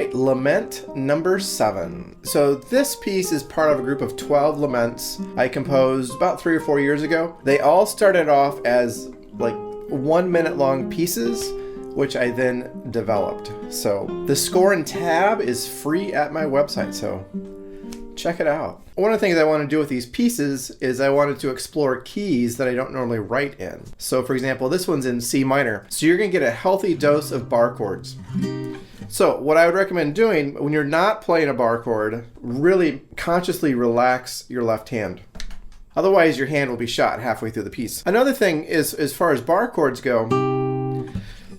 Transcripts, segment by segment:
right, Lament number 7. So this piece is part of a group of 12 laments I composed about 3 or 4 years ago. They all started off as like 1 minute long pieces, which I then developed. So the score and tab is free at my website, so check it out. One of the things I want to do with these pieces is I wanted to explore keys that I don't normally write in. So for example, this one's in C minor. So you're going to get a healthy dose of bar chords. So what I would recommend doing when you're not playing a bar chord, really consciously relax your left hand. Otherwise your hand will be shot halfway through the piece. Another thing is, as far as bar chords go,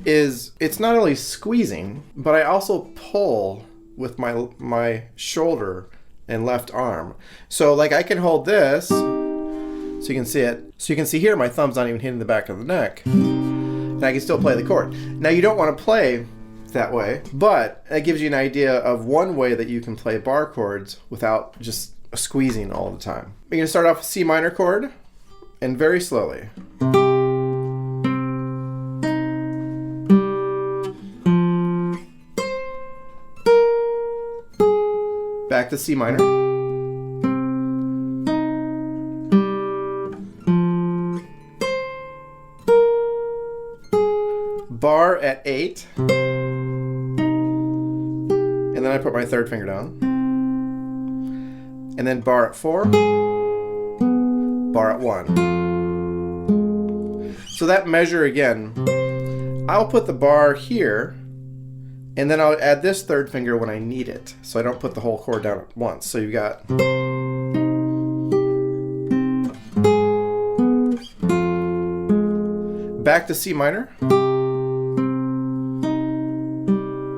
is it's not only squeezing, but I also pull with my shoulder and left arm. So like I can hold this, so you can see it. So you can see here my thumb's not even hitting the back of the neck. And I can still play the chord. Now you don't want to play that way, but that gives you an idea of one way that you can play bar chords without just squeezing all the time. We're going to start off with C minor chord, and very slowly. Back to C minor. Bar at 8. And then I put my third finger down. And then bar at 4. Bar at 1. So that measure again, I'll put the bar here, and then I'll add this third finger when I need it, so I don't put the whole chord down at once. So you've got back to C minor,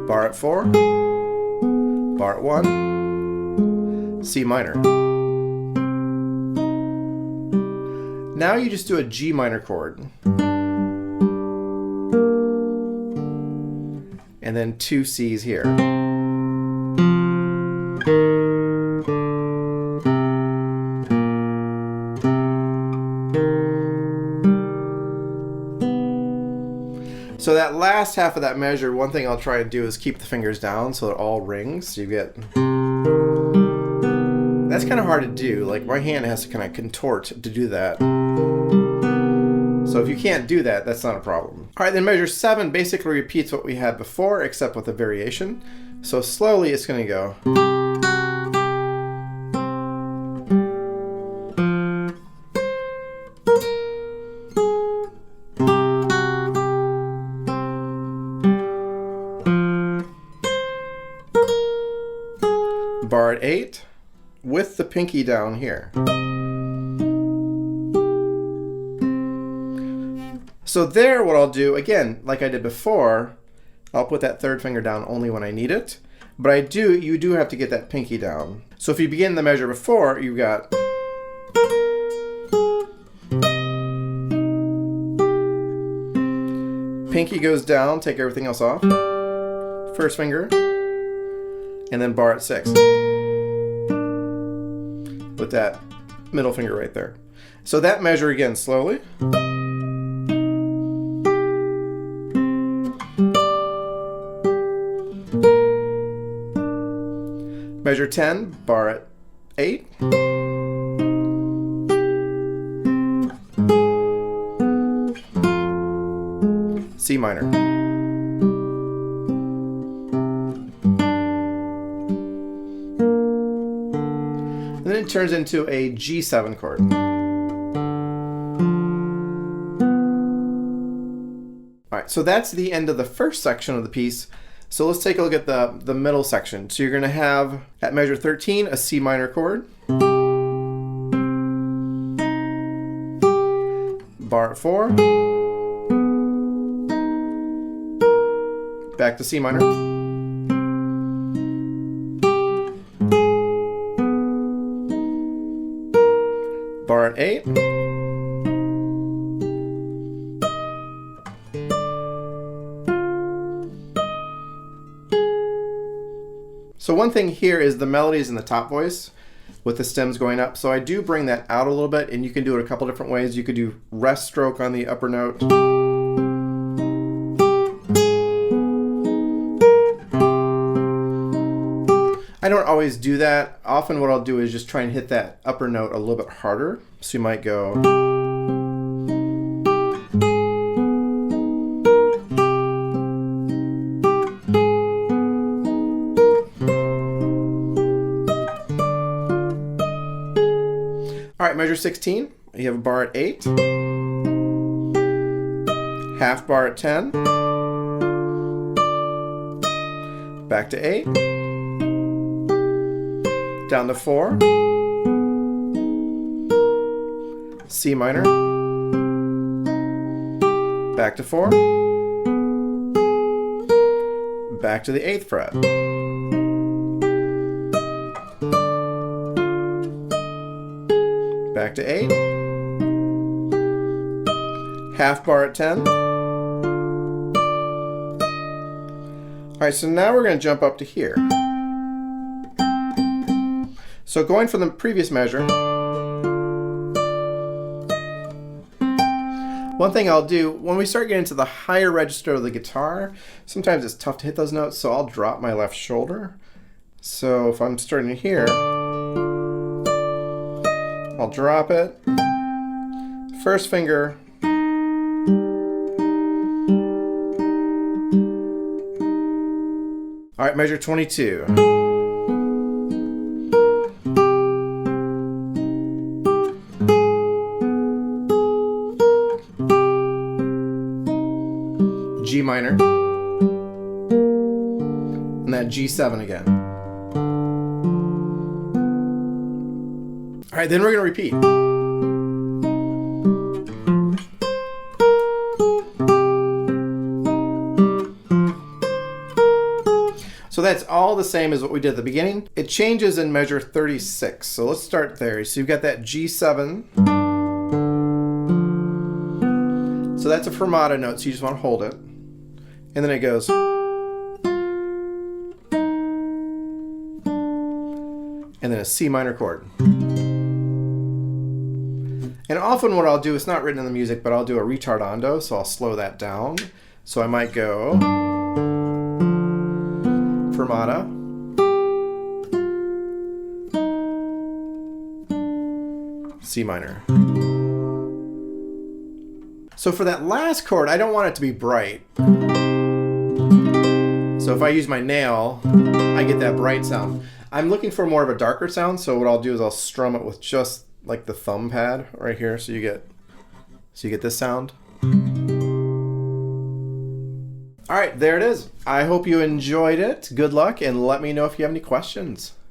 bar at 4, bar at 1, C minor. Now you just do a G minor chord. And then 2 C's here. So that last half of that measure, one thing I'll try and do is keep the fingers down so it all rings. So you get... That's kind of hard to do. Like my hand has to kind of contort to do that. So if you can't do that, that's not a problem. All right, then measure 7 basically repeats what we had before, except with a variation. So slowly it's going to go. Bar at 8 with the pinky down here. So there, what I'll do, again, like I did before, I'll put that third finger down only when I need it. But you do have to get that pinky down. So if you begin the measure before, you've got... Pinky goes down, take everything else off. First finger. And then bar at 6. With that middle finger right there. So that measure again, slowly. Measure 10, bar at 8. C minor. And then it turns into a G7 chord. All right, so that's the end of the first section of the piece. So let's take a look at the middle section. So you're going to have, at measure 13, a C minor chord. Bar at 4. Back to C minor. Bar at 8. So one thing here is the melody is in the top voice with the stems going up. So I do bring that out a little bit, and you can do it a couple different ways. You could do rest stroke on the upper note. always do that. Often what I'll do is just try and hit that upper note a little bit harder. So you might go. All right, measure 16. You have a bar at 8, half bar at 10, back to 8, down to 4, C minor, back to 4, back to the 8th fret. Back to 8, half bar at 10. All right, so now we're going to jump up to here. So going from the previous measure, one thing I'll do, when we start getting to the higher register of the guitar, sometimes it's tough to hit those notes, so I'll drop my left shoulder. So if I'm starting here, I'll drop it, first finger, all right, measure 22. G minor, and that G7 again. All right, then we're going to repeat. So that's all the same as what we did at the beginning. It changes in measure 36. So let's start there. So you've got that G7. So that's a fermata note, so you just want to hold it. And then it goes. And then a C minor chord. And often what I'll do, it's not written in the music, but I'll do a retardando, so I'll slow that down. So I might go fermata, C minor. So for that last chord, I don't want it to be bright. So if I use my nail, I get that bright sound. I'm looking for more of a darker sound, so what I'll do is I'll strum it with just like the thumb pad right here, so you get this sound. All right, there it is. I hope you enjoyed it. Good luck, and let me know if you have any questions.